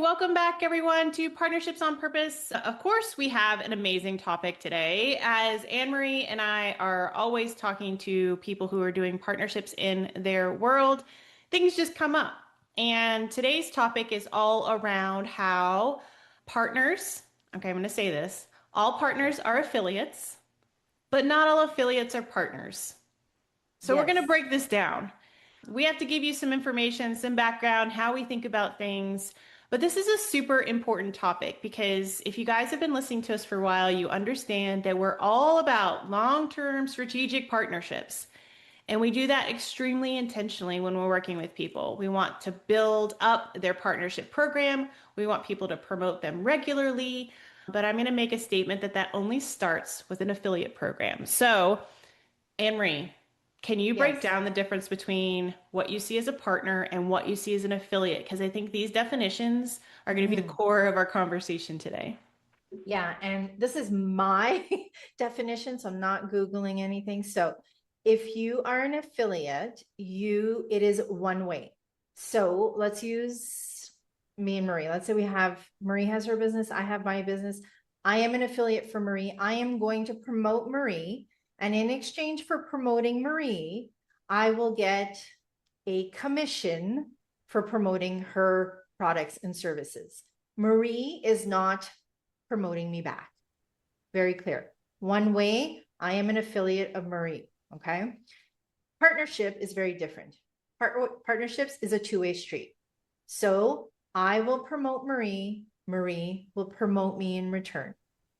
Welcome back, everyone, to Partnerships on Purpose. Of course, we have an amazing topic today, as Anne-Marie and I are always talking to people who are doing partnerships in their world. Things just come up. And today's topic is all around how partners, okay, I'm going to say this, all partners are affiliates, but not all affiliates are partners. So we're going to Yes. break this down. We have to give you some information, some background, how we think about things. But this is a super important topic because if you guys have been listening to us for a while, you understand that we're all about long-term strategic partnerships. And we do that extremely intentionally when we're working with people. We want to build up their partnership program. We want people to promote them regularly. But I'm going to make a statement that only starts with an affiliate program. So, Anne-Marie, can you break Yes. down the difference between what you see as a partner and what you see as an affiliate? Because I think these definitions are going to be the Mhm. core of our conversation today. Yeah. And this is my definition. So I'm not Googling anything. So if you are an affiliate, it is one way. So let's use me and Marie. Let's say Marie has her business. I have my business. I am an affiliate for Marie. I am going to promote Marie. And in exchange for promoting Marie, I will get a commission for promoting her products and services. Marie is not promoting me back. Very clear. One way, I am an affiliate of Marie. Okay. Partnership is very different. Partnerships is a two-way street. So I will promote Marie. Marie will promote me in return.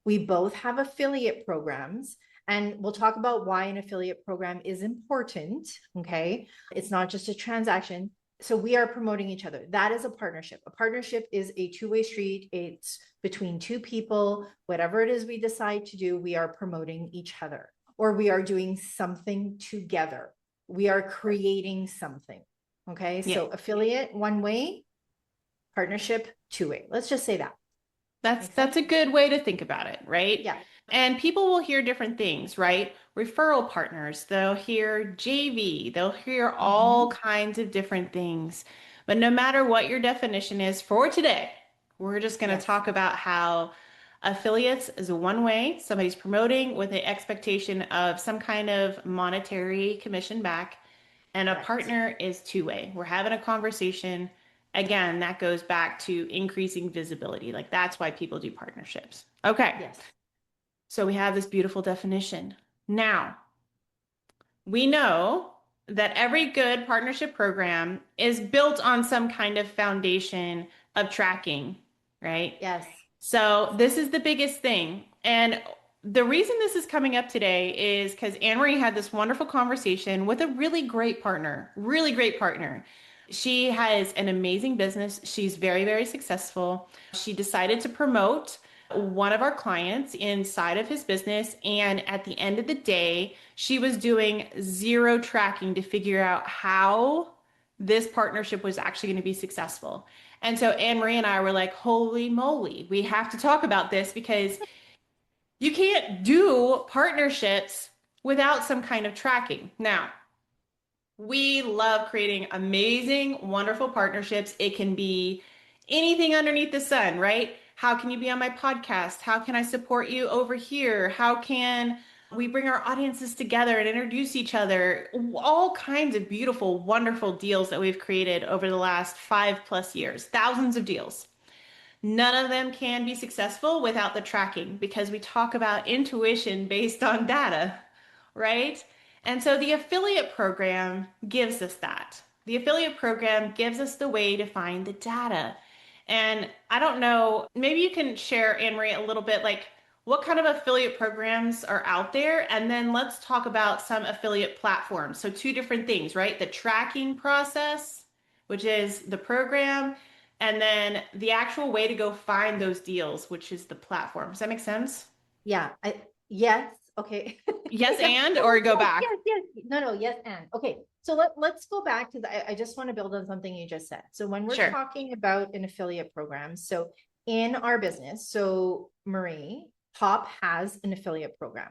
We both have affiliate programs, and we'll talk about why an affiliate program is important. Okay. It's not just a transaction. So we are promoting each other. That is a partnership. A partnership is a two-way street. It's between two people. Whatever it is we decide to do, we are promoting each other, or we are doing something together. We are creating something. Okay. Yeah, So affiliate one way, partnership two way. Let's just say that. that's Make sense? that's a good way to think about it, right? Yeah. And people will hear different things, right? Referral partners, they'll hear JV, they'll hear all Mhm. kinds of different things. But no matter what your definition is for today, we're just going to Yes. talk about how affiliates is one way somebody's promoting with the expectation of some kind of monetary commission back, and a Correct. partner is two-way. We're having a conversation. Again, that goes back to increasing visibility. Like that's why people do partnerships. Okay. Yes. So we have this beautiful definition. Now, we know that every good partnership program is built on some kind of foundation of tracking, right? Yes. So this is the biggest thing. And the reason this is coming up today is because Anne-Marie had this wonderful conversation with a really great partner, really great partner. She has an amazing business. She's very, very successful. She decided to promote one of our clients inside of his business. And at the end of the day, she was doing zero tracking to figure out how this partnership was actually going to be successful. And so Anne Marie and I were like, holy moly, we have to talk about this because you can't do partnerships without some kind of tracking. Now, we love creating amazing, wonderful partnerships. It can be anything underneath the sun, right? How can you be on my podcast? How can I support you over here? How can we bring our audiences together and introduce each other? All kinds of beautiful, wonderful deals that we've created over the last 5+ years, thousands of deals. None of them can be successful without the tracking because we talk about intuition based on data, right? And so the affiliate program gives us that. The affiliate program gives us the way to find the data. And I don't know, maybe you can share, Anne Marie, a little bit like what kind of affiliate programs are out there? And then let's talk about some affiliate platforms. So, two different things, right? The tracking process, which is the program, and then the actual way to go find those deals, which is the platform. Does that make sense? Yeah. Yes. Okay. Yes, Yeah. and Oh, or go yes, back. yes, yes. No, no, yes, and okay. So let's go back to I just want to build on something you just said. So when we're Sure. talking about an affiliate program, so in our business, so Marie, Pop has an affiliate program.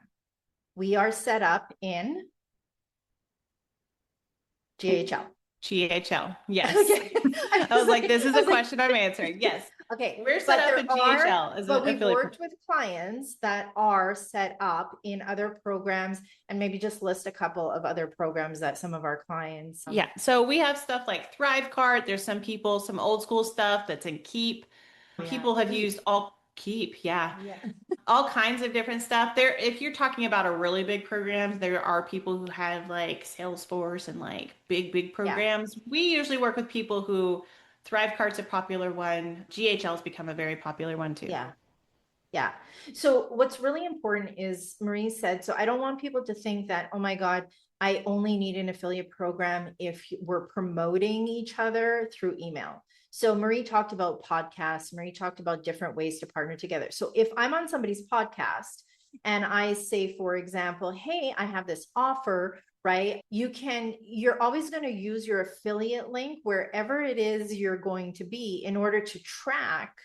We are set up in GHL. GHL. Yes. Okay. I was like, this is I a was like, question I'm answering. Yes. Okay, We're set but up at GHL as an we've affiliate. worked with clients that are set up in other programs, and maybe just list a couple of other programs that some of our clients. Yeah. So we have stuff like Thrive Cart. There's some people, some old school stuff that's in Keep. People have used all Keep. Yeah. Yeah. All kinds of different stuff there. If you're talking about a really big program, there are people who have like Salesforce and like big Yeah. programs. We usually work with people who Thrive Cart's a popular one. GHL's become a very popular one too. Yeah. Yeah. So what's really important is Marie said, so I don't want people to think that, oh my God, I only need an affiliate program if we're promoting each other through email. So Marie talked about podcasts. Marie talked about different ways to partner together. So if I'm on somebody's podcast and I say, for example, hey, I have this offer, right? You're always going to use your affiliate link wherever it is you're going to be in order to track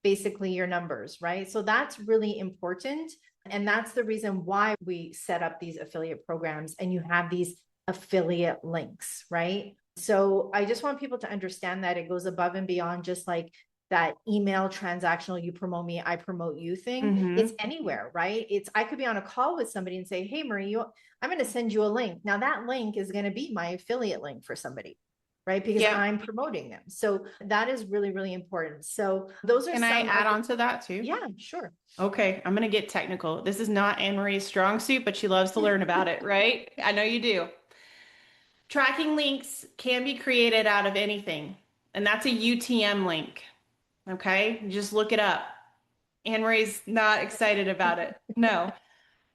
basically your numbers, right? So that's really important. And that's the reason why we set up these affiliate programs and you have these affiliate links, right? So I just want people to understand that it goes above and beyond just like that email transactional, you promote me, I promote you thing. Mhm. It's anywhere, right? I could be on a call with somebody and say, hey, Marie, I'm going to send you a link. Now that link is going to be my affiliate link for somebody, right? Because Yeah. I'm promoting them. So that is really, really important. So those are Can I some add of on to that too? yeah, sure. Okay, I'm gonna get technical. This is not Anne Marie's strong suit, but she loves to learn about it, right? I know you do. Tracking links can be created out of anything, and that's a UTM link. Okay, just look it up. Anne Marie's not excited about it. No.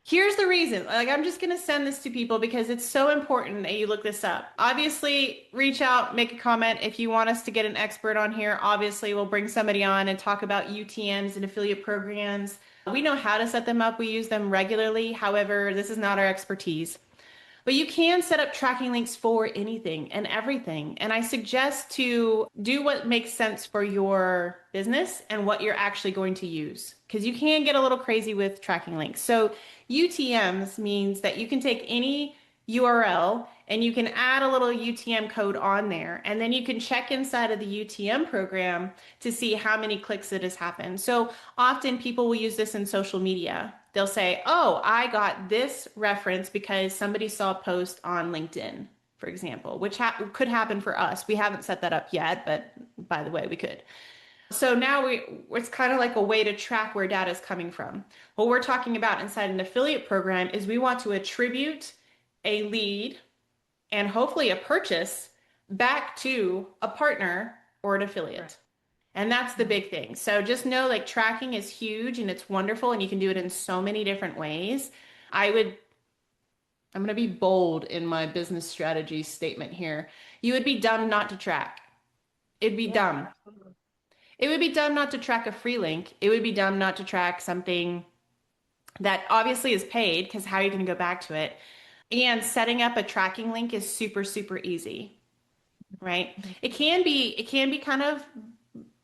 Here's the reason. Like, I'm just going to send this to people because it's so important that you look this up. Obviously, reach out, make a comment. If you want us to get an expert on here, obviously, we'll bring somebody on and talk about UTMs and affiliate programs. We know how to set them up, we use them regularly. However, this is not our expertise. But you can set up tracking links for anything and everything. And I suggest to do what makes sense for your business and what you're actually going to use. Because you can get a little crazy with tracking links. So UTMs means that you can take any URL and you can add a little UTM code on there. And then you can check inside of the UTM program to see how many clicks it has happened. So often people will use this in social media. They'll say, oh, I got this reference because somebody saw a post on LinkedIn, for example, which could happen for us. We haven't set that up yet, but by the way, we could. So now it's kind of like a way to track where data is coming from. What we're talking about inside an affiliate program is we want to attribute a lead and hopefully a purchase back to a partner or an affiliate. Right. And that's the big thing. So just know like tracking is huge and it's wonderful and you can do it in so many different ways. I'm going to be bold in my business strategy statement here. You would be dumb not to track. It'd be dumb. Absolutely. It would be dumb not to track a free link. It would be dumb not to track something that obviously is paid because how are you going to go back to it? And setting up a tracking link is super, super easy, right? It can be kind of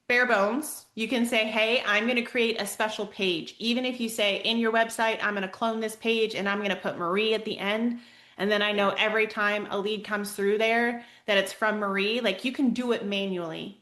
bare bones. You can say, hey, I'm going to create a special page. Even if you say in your website, I'm going to clone this page and I'm going to put Marie at the end. And then I know every time a lead comes through there that it's from Marie, like you can do it manually.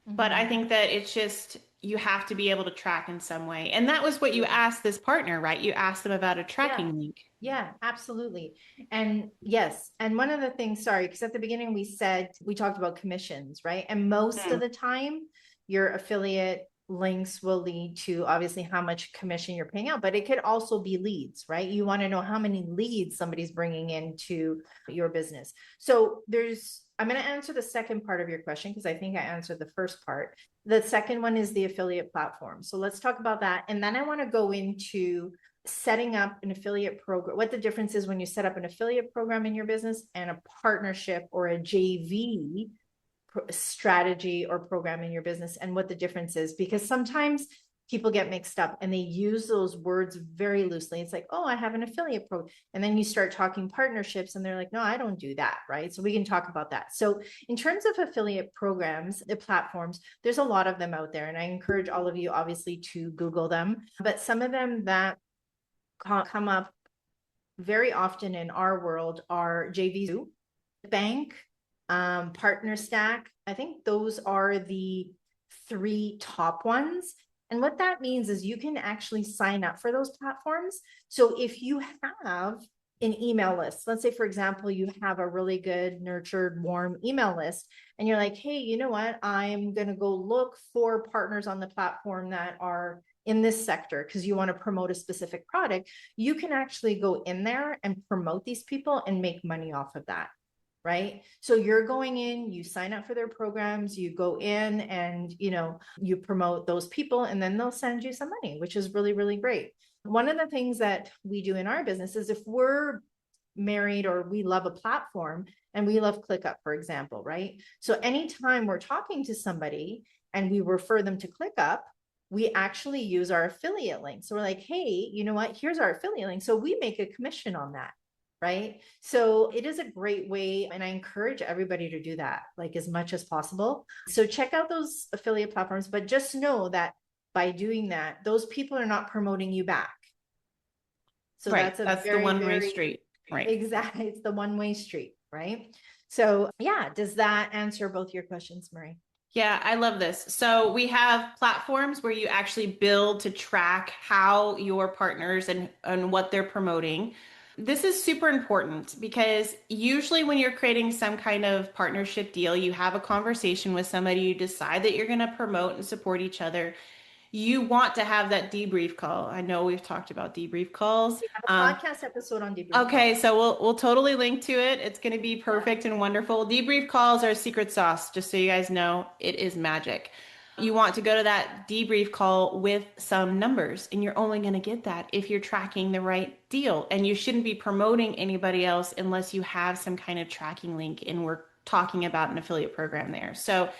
Mm-hmm. But I think that it's just, you have to be able to track in some way. And that was what you asked this partner, right? You asked them about a tracking link. Yeah, absolutely. And yes. And one of the things, sorry, because at the beginning we talked about commissions, right? And most of the time, your affiliate links will lead to obviously how much commission you're paying out, but it could also be leads, right? You want to know how many leads somebody's bringing into your business. So I'm going to answer the second part of your question because I think I answered the first part. The second one is the affiliate platform. So let's talk about that. And then I want to go into setting up an affiliate program, what the difference is when you set up an affiliate program in your business and a partnership or a JV strategy or program in your business and what the difference is, because sometimes people get mixed up and they use those words very loosely. It's like, oh, I have an affiliate program. And then you start talking partnerships and they're like, no, I don't do that. Right. So we can talk about that. So in terms of affiliate programs, the platforms, there's a lot of them out there. And I encourage all of you obviously to Google them, but some of them that come up very often in our world are JV Bank, Partner Stack. I think those are the 3 top ones. And what that means is you can actually sign up for those platforms. So if you have an email list, let's say, for example, you have a really good, nurtured, warm email list, and you're like, hey, you know what? I'm going to go look for partners on the platform that are in this sector because you want to promote a specific product. You can actually go in there and promote these people and make money off of that. Right. So you're going in, you sign up for their programs, you go in and, you promote those people and then they'll send you some money, which is really, really great. One of the things that we do in our business is if we're married or we love a platform and we love ClickUp, for example, right? So anytime we're talking to somebody and we refer them to ClickUp, we actually use our affiliate link. So we're like, hey, you know what? Here's our affiliate link. So we make a commission on that. Right. So it is a great way. And I encourage everybody to do that, like as much as possible. So check out those affiliate platforms, but just know that by doing that, those people are not promoting you back. So Right. that's a That's the very, one-way very street. Right. exactly. It's the one-way street. Right. So yeah, does that answer both your questions, Marie? Yeah, I love this. So we have platforms where you actually build to track how your partners and what they're promoting. This is super important because usually when you're creating some kind of partnership deal, you have a conversation with somebody, you decide that you're going to promote and support each other. You want to have that debrief call. I know we've talked about debrief calls. We have a podcast episode on debrief Okay, calls. so we'll totally link to it. It's going to be Yeah. perfect and wonderful. Debrief calls are secret sauce, just so you guys know. It is magic. You want to go to that debrief call with some numbers, and you're only going to get that if you're tracking the right deal. And you shouldn't be promoting anybody else unless you have some kind of tracking link and we're talking about an affiliate program there. So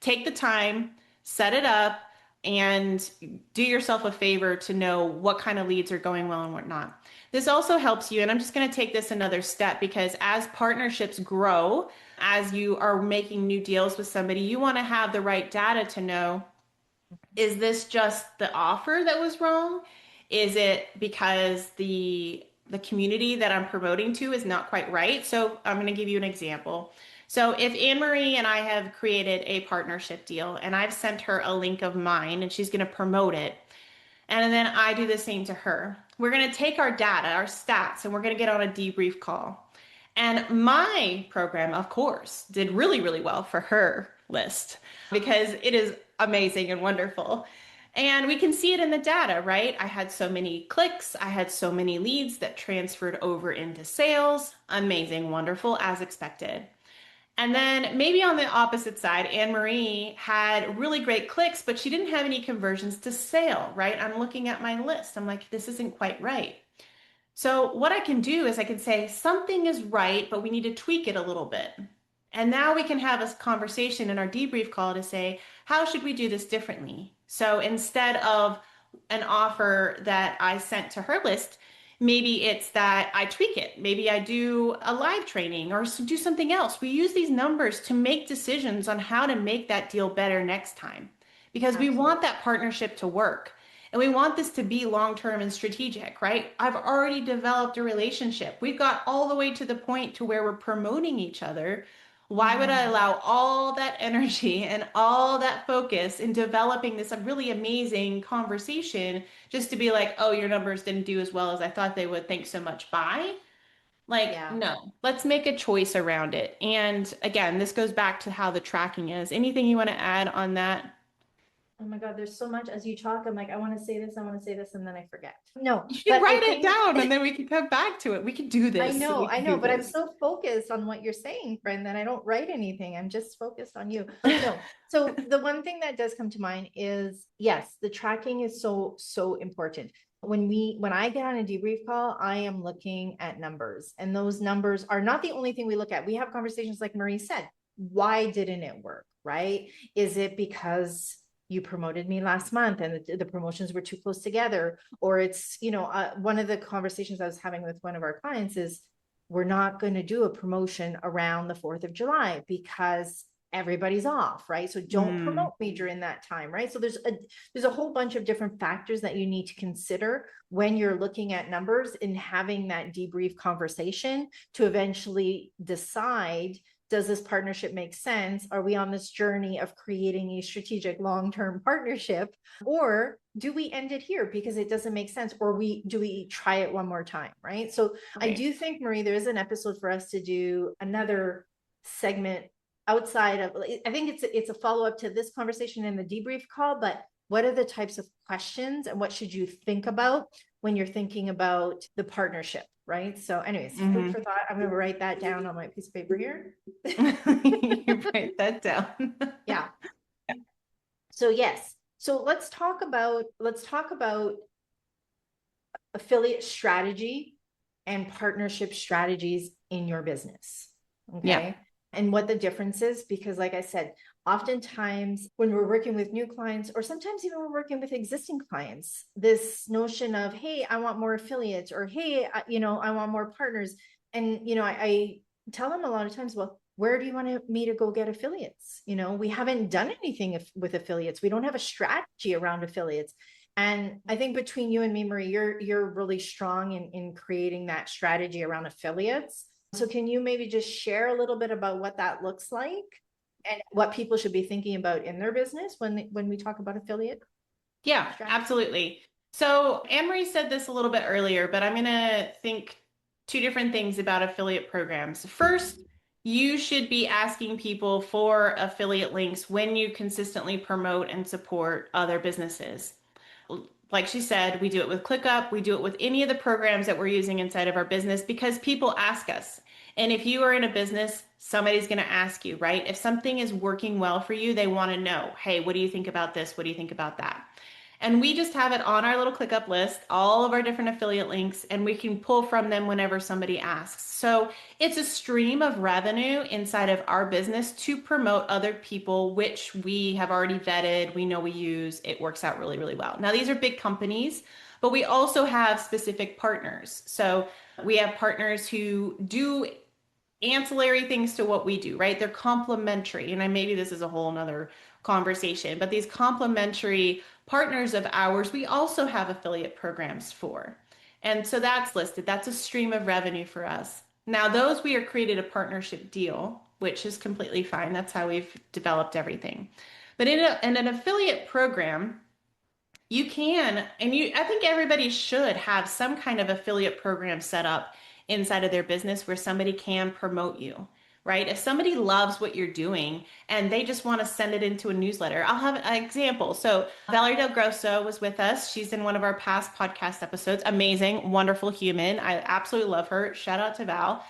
take the time, set it up, and do yourself a favor to know what kind of leads are going well and what not. This also helps you, and I'm just going to take this another step because as partnerships grow, as you are making new deals with somebody, you want to have the right data to know, is this just the offer that was wrong? Is it because the community that I'm promoting to is not quite right? So I'm going to give you an example. So if Anne Marie and I have created a partnership deal and I've sent her a link of mine and she's going to promote it, and then I do the same to her. We're going to take our data, our stats, and we're going to get on a debrief call. And my program, of course, did really, really well for her list because it is amazing and wonderful. And we can see it in the data, right? I had so many clicks, I had so many leads that transferred over into sales. Amazing, wonderful, as expected. And then maybe on the opposite side, Anne Marie had really great clicks, but she didn't have any conversions to sale, right? I'm looking at my list. I'm like, this isn't quite right. So what I can do is I can say something is right, but we need to tweak it a little bit. And now we can have a conversation in our debrief call to say, how should we do this differently? So instead of an offer that I sent to her list, maybe it's that I tweak it. Maybe I do a live training or do something else. We use these numbers to make decisions on how to make that deal better next time because we want that partnership to work. And we want this to be long-term and strategic, right? I've already developed a relationship. We've got all the way to the point to where we're promoting each other. Why would I allow all that energy and all that focus in developing this really amazing conversation just to be like, oh, your numbers didn't do as well as I thought they would. Thanks so much. Bye. Like, Yeah. no, let's make a choice around it. And again, this goes back to how the tracking is. Anything you want to add on that? Oh my God, there's so much as you talk. I'm like, I want to say this, I want to say this, and then I forget. No, You should but I write it think down and then we can come back to it. We can do I this. know, We I can know, do but I'm this. so focused on what you're saying, friend, that I don't write anything. I'm just focused on you. No. So the one thing that does come to mind is yes, the tracking is so, so important. When I get on a debrief call, I am looking at numbers, and those numbers are not the only thing we look at. We have conversations like Marie said. Why didn't it work? Right? Is it because you promoted me last month and the promotions were too close together? Or it's, one of the conversations I was having with one of our clients is we're not going to do a promotion around the 4th of July because everybody's off, right? So don't promote me during that time, right? So there's a whole bunch of different factors that you need to consider when you're looking at numbers and having that debrief conversation to eventually decide does this partnership make sense? Are we on this journey of creating a strategic long-term partnership? Or do we end it here because it doesn't make sense? Or do we try it one more time? Right. So I Right. do think, Marie, there is an episode for us to do another segment outside of, I think it's a follow-up to this conversation in the debrief call, but what are the types of questions and what should you think about when you're thinking about the partnership? Right. So anyways, food for thought. I'm going to write that down on my piece of paper here. You write that down. Yeah. So yes. So let's talk about affiliate strategy and partnership strategies in your business. Okay. Yeah. And what the difference is, because like I said, oftentimes when we're working with new clients, or sometimes even we're working with existing clients, this notion of, hey, I want more affiliates, or hey, I want more partners. And, I tell them a lot of times, well, where do you want me to go get affiliates? We haven't done anything with affiliates. We don't have a strategy around affiliates. And I think between you and me, Marie, you're really strong in creating that strategy around affiliates. So can you maybe just share a little bit about what that looks like and what people should be thinking about in their business when we talk about affiliate? Yeah, strategy? absolutely. So Anne Marie said this a little bit earlier, but I'm going to think two different things about affiliate programs. First, you should be asking people for affiliate links when you consistently promote and support other businesses. Like she said, we do it with ClickUp, we do it with any of the programs that we're using inside of our business because people ask us. And if you are in a business, somebody's going to ask you, right? If something is working well for you, they want to know, hey, what do you think about this? What do you think about that? And we just have it on our little ClickUp list, all of our different affiliate links, and we can pull from them whenever somebody asks. So it's a stream of revenue inside of our business to promote other people, which we have already vetted. We know we use. It works out really, really well. Now, these are big companies, but we also have specific partners. So we have partners who do ancillary things to what we do, right? They're complementary. And maybe this is a whole nother conversation, but these complementary partners of ours, we also have affiliate programs for. And so that's listed. That's a stream of revenue for us. Now, those we are created a partnership deal, which is completely fine. That's how we've developed everything. But in an affiliate program, you can, and I think everybody should have some kind of affiliate program set up inside of their business where somebody can promote you, right? If somebody loves what you're doing and they just want to send it into a newsletter, I'll have an example. So Valerie Del Grosso was with us. She's in one of our past podcast episodes. Amazing, wonderful human. I absolutely love her. Shout out to Val.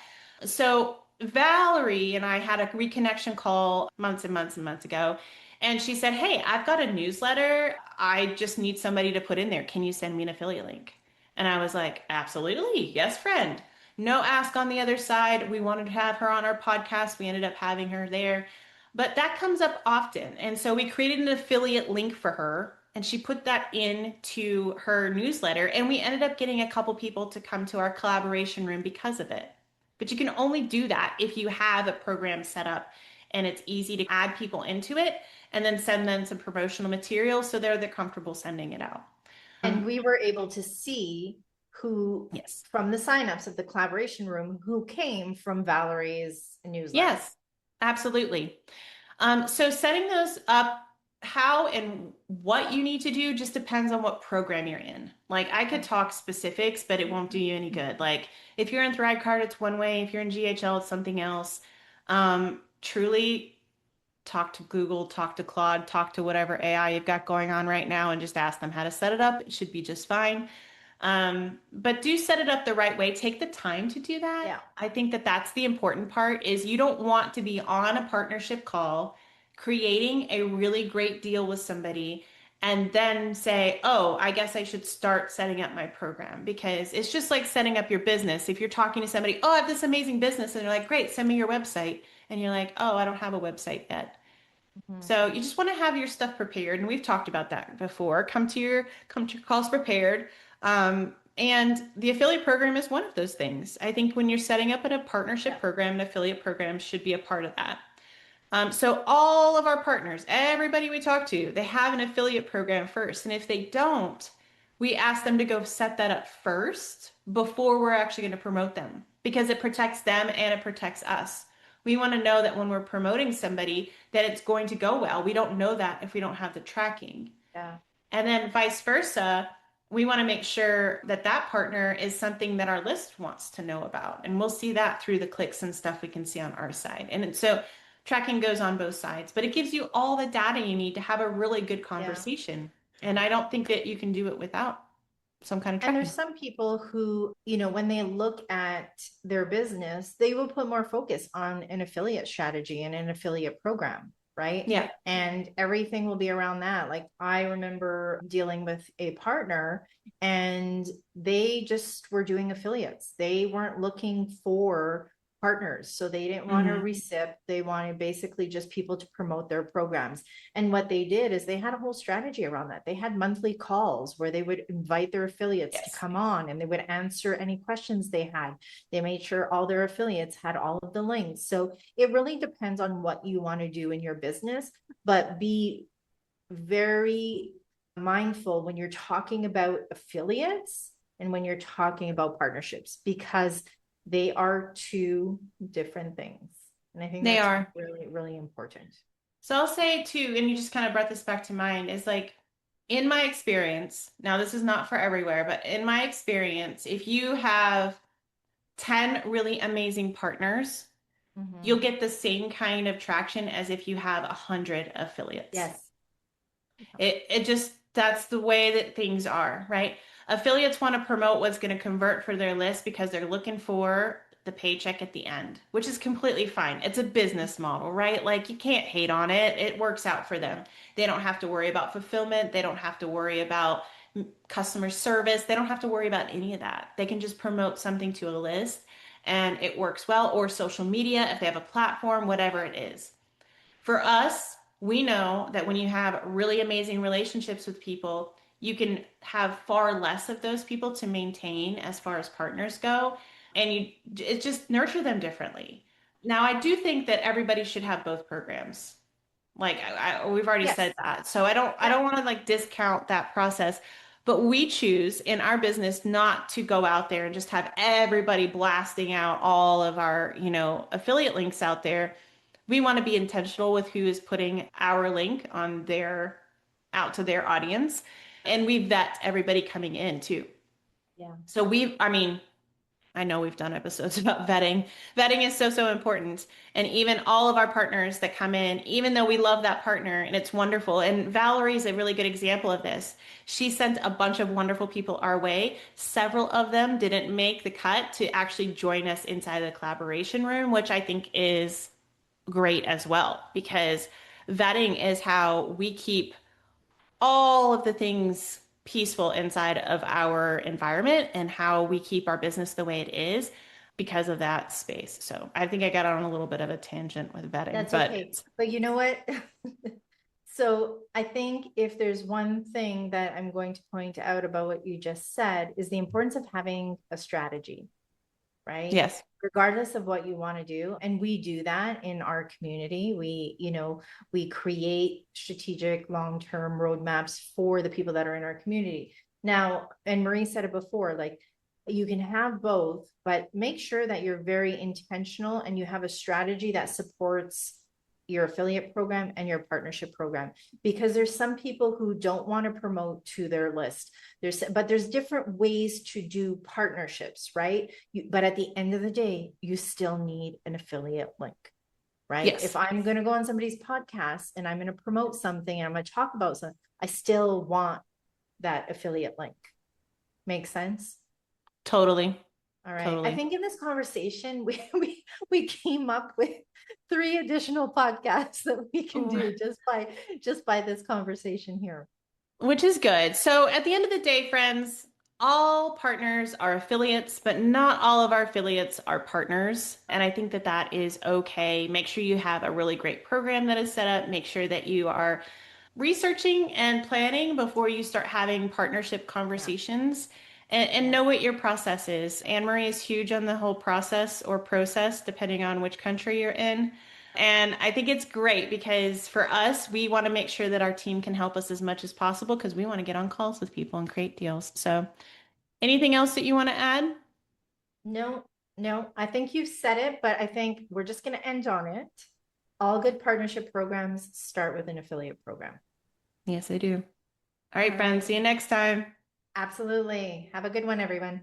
So Valerie and I had a reconnection call months and months and months ago. And she said, hey, I've got a newsletter. I just need somebody to put in there. Can you send me an affiliate link? And I was like, absolutely. Yes, friend. No ask on the other side. We wanted to have her on our podcast. We ended up having her there. But that comes up often. And so we created an affiliate link for her and she put that into her newsletter. And we ended up getting a couple people to come to our collaboration room because of it. But you can only do that if you have a program set up and it's easy to add people into it and then send them some promotional material so they're comfortable sending it out. And we were able to see who, Yes. from the signups of the collaboration room, who came from Valerie's newsletter. Yes, absolutely. So setting those up, how and what you need to do just depends on what program you're in. Like I could talk specifics, but it won't do you any good. Like if you're in ThriveCard, it's one way. If you're in GHL, it's something else. Truly talk to Google, talk to Claude, talk to whatever AI you've got going on right now and just ask them how to set it up. It should be just fine. But do set it up the right way. Take the time to do that. Yeah. I think that that's the important part is you don't want to be on a partnership call, creating a really great deal with somebody and then say, oh, I guess I should start setting up my program because it's just like setting up your business. If you're talking to somebody, oh, I have this amazing business and they're like, great, send me your website. And you're like, oh, I don't have a website yet. So you just want to have your stuff prepared, and we've talked about that before. Come to your calls prepared. And the affiliate program is one of those things. I think when you're setting up in a partnership program, an affiliate program should be a part of that. So all of our partners, everybody we talk to, they have an affiliate program first. And if they don't, we ask them to go set that up first before we're actually going to promote them because it protects them and it protects us. We want to know that when we're promoting somebody that it's going to go well. We don't know that if we don't have the tracking. Yeah. And then vice versa, we want to make sure that that partner is something that our list wants to know about. And we'll see that through the clicks and stuff we can see on our side. So tracking goes on both sides, but it gives you all the data you need to have a really good Yeah. conversation. And I don't think that you can do it without some kind of And there's tracking. some people who, when they look at their business, they will put more focus on an affiliate strategy and an affiliate program, right? Yeah. And everything will be around that. Like I remember dealing with a partner and they just were doing affiliates. They weren't looking for partners. So they didn't want a Mhm. recip. They wanted basically just people to promote their programs. And what they did is they had a whole strategy around that. They had monthly calls where they would invite their affiliates to Yes. come on and they would answer any questions they had. They made sure all their affiliates had all of the links. So it really depends on what you want to do in your business, but be very mindful when you're talking about affiliates and when you're talking about partnerships, because they are two different things. And I think They that's are. really, really important. So I'll say too, and you just kind of brought this back to mind, is like in my experience, now this is not for everywhere, but in my experience, if you have 10 really amazing partners, you'll Mhm. get the same kind of traction as if you have 100 affiliates. Yes. It just, that's the way that things are, right? Affiliates want to promote what's going to convert for their list because they're looking for the paycheck at the end, which is completely fine. It's a business model, right? Like you can't hate on it. It works out for them. They don't have to worry about fulfillment. They don't have to worry about customer service. They don't have to worry about any of that. They can just promote something to a list and it works well, or social media if they have a platform, whatever it is. For us, we know that when you have really amazing relationships with people, you can have far less of those people to maintain as far as partners go, and it just nurture them differently. Now, I do think that everybody should have both programs. Like we've already said Yes. that. So I Yeah. don't want to like discount that process, but we choose in our business not to go out there and just have everybody blasting out all of our, affiliate links out there. We want to be intentional with who is putting our link on their out to their audience, and we vet everybody coming in too. Yeah. So I mean, I know we've done episodes about vetting. Vetting is so, so important. And even all of our partners that come in, even though we love that partner and it's wonderful, and Valerie's a really good example of this. She sent a bunch of wonderful people our way. Several of them didn't make the cut to actually join us inside the collaboration room, which I think is great as well, because vetting is how we keep all of the things peaceful inside of our environment and how we keep our business the way it is because of that space. So I think I got on a little bit of a tangent with vetting, That's but okay. But you know what? So I think if there's one thing that I'm going to point out about what you just said is the importance of having a strategy, right? yes, Regardless of what you want to do. And we do that in our community. We create strategic long-term roadmaps for the people that are in our community. Now, and Marie said it before, like you can have both, but make sure that you're very intentional and you have a strategy that supports your affiliate program and your partnership program, because there's some people who don't want to promote to their list. There's different ways to do partnerships, right? But at the end of the day, you still need an affiliate link, right? If yes, I'm going to go on somebody's podcast and I'm going to promote something and I'm going to talk about something, I still want that affiliate link. Make sense? totally, All right. I totally. think in this conversation, we came up with 3 additional podcasts that we can Ooh. do just by this conversation here. Which is good. So at the end of the day, friends, all partners are affiliates, but not all of our affiliates are partners. And I think that that is okay. Make sure you have a really great program that is set up. Make sure that you are researching and planning before you start having partnership Yeah. conversations, and Yes. know what your process is. Anne Marie is huge on the whole process or process, depending on which country you're in. And I think it's great because for us, we want to make sure that our team can help us as much as possible because we want to get on calls with people and create deals. So, anything else that you want to add? No, No, I think you said it, but I think we're just going to end on it. All good partnership programs start with an affiliate program. Yes, I do. All right, All friends. right. See you next time. Absolutely. Have a good one, everyone.